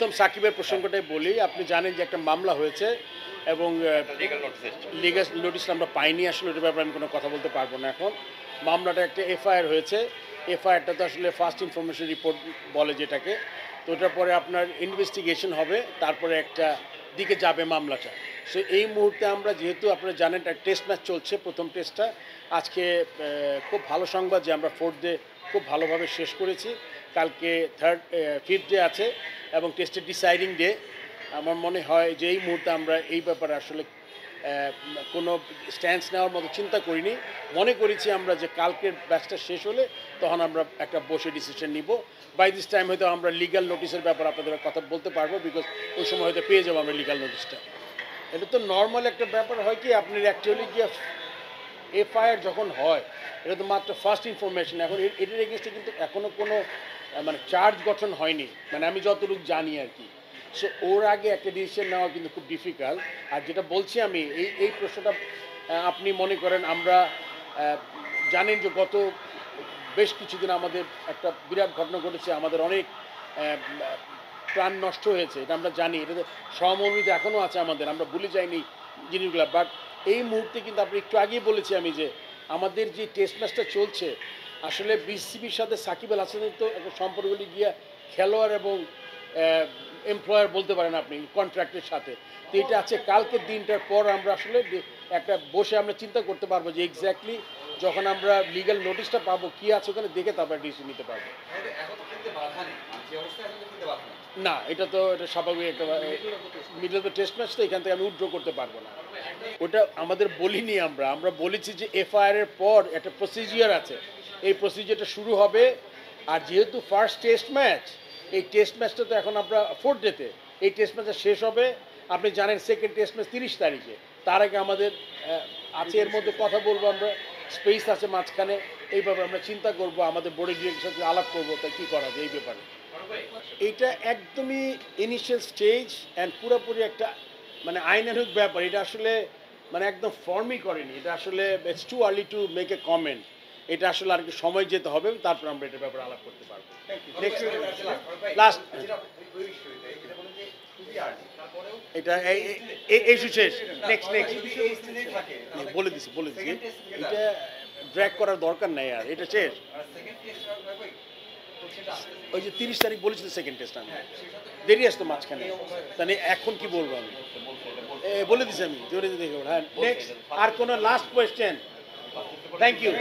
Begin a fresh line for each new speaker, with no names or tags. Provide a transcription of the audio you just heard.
প্রথম সাকিবের প্রসঙ্গটাই বলি, আপনি জানেন যে একটা মামলা হয়েছে এবং লিগাল নোটিশ আমরা পাইনি, আসলে ওটার ব্যাপারে আমি কোনো কথা বলতে পারবো না এখন। মামলাটা একটা এফআইআর হয়েছে, এফআইআরটা তো আসলে ফার্স্ট ইনফরমেশন রিপোর্ট বলে যেটাকে, তো ওটার পরে আপনার ইনভেস্টিগেশন হবে, তারপরে একটা দিকে যাবে মামলাটা। সো এই মুহূর্তে আমরা যেহেতু আপনারা জানেন একটা টেস্ট ম্যাচ চলছে, প্রথম টেস্টটা আজকে খুব ভালো সংবাদ যে আমরা 4th ডে খুব ভালোভাবে শেষ করেছি। কালকে 5th ডে আছে এবং টেস্টের ডিসাইডিং ডে। আমার মনে হয় যে এই মুহূর্তে আমরা এই ব্যাপারে আসলে কোনো স্ট্যান্স নেওয়ার মতো চিন্তা করিনি। মনে করেছি আমরা যে কালকের ব্যাচটা শেষ হলে তখন আমরা একটা বসে ডিসিশন নিব। বাই দিস টাইম হয়তো আমরা লিগাল নোটিশের ব্যাপারে আপনাদের কথা বলতে পারবো, বিকজ ওই সময় হয়তো পেয়ে যাবো আমরা লিগাল নোটিশটা। এটা তো নর্মাল একটা ব্যাপার হয় কি, আপনার অ্যাকচুয়ালি গিয়ে এফআইআর যখন হয় এটা তো মাত্র ফার্স্ট ইনফরমেশন। এখন এটার এগেনস্টে কিন্তু এখনও কোনো মানে চার্জ গঠন হয়নি, মানে আমি যতটুকু জানি আর কি। সো ওর আগে একটা ডিসিশন নেওয়া কিন্তু খুব ডিফিকাল্ট। আর যেটা বলছি আমি এই প্রশ্নটা আপনি মনে করেন আমরা জানেন যে গত বেশ কিছুদিন আমাদের একটা বিরাট ঘটনা ঘটেছে, আমাদের অনেক প্রাণ নষ্ট হয়েছে, এটা আমরা জানি, এটাতে সহমর্মিতা এখনও আছে আমাদের, আমরা ভুলে যাইনি জিনিসগুলো। বাট এই মুহূর্তে কিন্তু আপনি একটু আগেই বলেছি আমি যে আমাদের যে টেস্ট ম্যাচটা চলছে আসলে বিসিবির সাথে সাকিব আল হাসানের তো একটা সম্পর্কগুলি গিয়া খেলোয়াড় এবং এমপ্লয়ার বলতে পারেন আপনি, কন্ট্রাক্টের সাথে। তো এটা আছে কালকের দিনটার পর আমরা আসলে একটা বসে আমরা চিন্তা করতে পারবো যে এক্স্যাক্টলি যখন আমরা লিগ্যাল নোটিশটা পাবো কী আছে ওখানে দেখে তারপর ডিসিশন নিতে পারবো। না, এটা স্বাভাবিক একটা middle of the test match, তো এখান থেকে আমি উইথড্র করতে পারবো না। ওটা আমাদের বলিনি, আমরা বলেছি যে এফআইআর পর একটা প্রসিজিয়ার আছে, এই প্রসিজিয়ারটা শুরু হবে। আর যেহেতু ফার্স্ট টেস্ট ম্যাচ, এই টেস্ট ম্যাচটা তো এখন আমরা 4th ডেতে, এই টেস্ট ম্যাচটা শেষ হবে। আপনি জানেন সেকেন্ড টেস্ট ম্যাচ 30 তারিখে, তার আগে আমাদের আছে, এর মধ্যে কথা বলবো আমরা, স্পেস আছে মাঝখানে, এইভাবে আমরা চিন্তা করব, আমাদের বোর্ডের ডিরেক্টরের সাথে আলাপ করবো তাই কী করা যায় এই ব্যাপারে। এইটা একদমই ইনিশিয়াল স্টেজ অ্যান্ড পুরোপুরি একটা মানে আইনানুগ ব্যাপার, এটা আসলে মানে একদম ফর্মই করেনি, এটা আসলে it's too early to make a comment. এটা আসলে আর কি সময় যেতে হবে, তারপর আমরা এটার ব্যাপারে আলাপ করতে পারবো। লাস্ট এটা এই শেষ, নেক্সট বলে দিছি এটা ড্র্যাগ করার দরকার নাই, আর এটা শেষ। ওই যে 30 তারিখ বলেছিল সেকেন্ড টেস্ট, আমি দেরি আসতো মাঝখানে, তাহলে এখন কি বলবো আমি, বলে দিছি আমি জোরে দেখে। হ্যাঁ, নেক্সট আর কোনো লাস্ট কোয়েশ্চেন? Thank you.